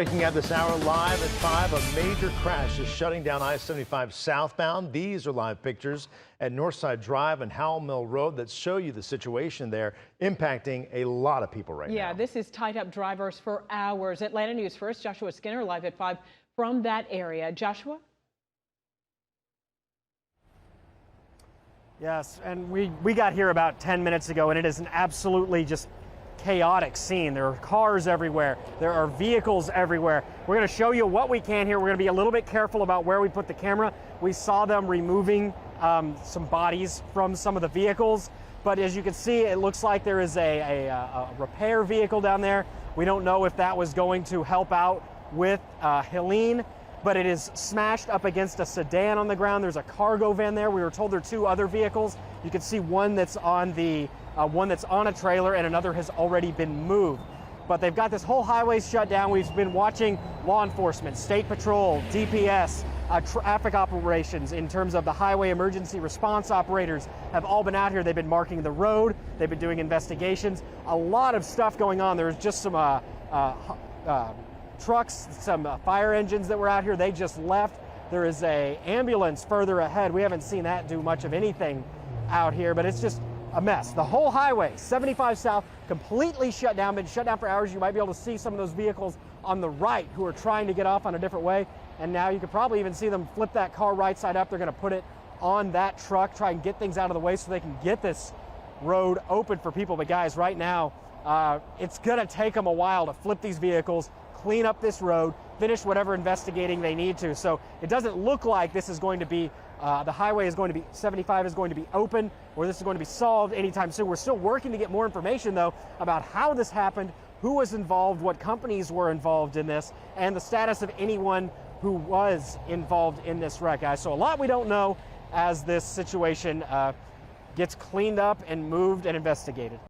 Breaking out this hour live at 5, a major crash is shutting down I-75 southbound. These are live pictures at Northside Drive and Howell Mill Road that show you the situation there, impacting a lot of people right now. Yeah, this is tied up drivers for hours. Atlanta News First, Joshua Skinner live at 5 from that area. Joshua? Yes, and we got here about 10 minutes ago, and it is an absolutely just chaotic scene. There are cars everywhere. There are vehicles everywhere. We're going to show you what we can here. We're going to be a little bit careful about where we put the camera. We saw them removing some bodies from some of the vehicles, but as you can see, it looks like there is a repair vehicle down there. We don't know if that was going to help out with Helene, but it is smashed up against a sedan on the ground. There's a cargo van there. We were told there are two other vehicles. You can see one that's on a trailer and another has already been moved. But they've got this whole highway shut down. We've been watching law enforcement, state patrol, DPS, traffic operations in terms of the highway emergency response operators have all been out here. They've been marking the road. They've been doing investigations. A lot of stuff going on. There's just some trucks, some fire engines that were out here. They just left. There is an ambulance further ahead. We haven't seen that do much of anything out here, but it's just a mess. The whole highway, 75 South, completely shut down, been shut down for hours. You might be able to see some of those vehicles on the right who are trying to get off on a different way. And now you could probably even see them flip that car right side up. They're going to put it on that truck, try and get things out of the way so they can get this road open for people. But guys, right now, it's going to take them a while to flip these vehicles, clean up this road, finish whatever investigating they need to. So it doesn't look like this is going to be, the highway is going to be, 75 is going to be open, or this is going to be solved anytime soon. We're still working to get more information, though, about how this happened, who was involved, what companies were involved in this, and the status of anyone who was involved in this wreck, guys. So a lot we don't know as this situation gets cleaned up and moved and investigated.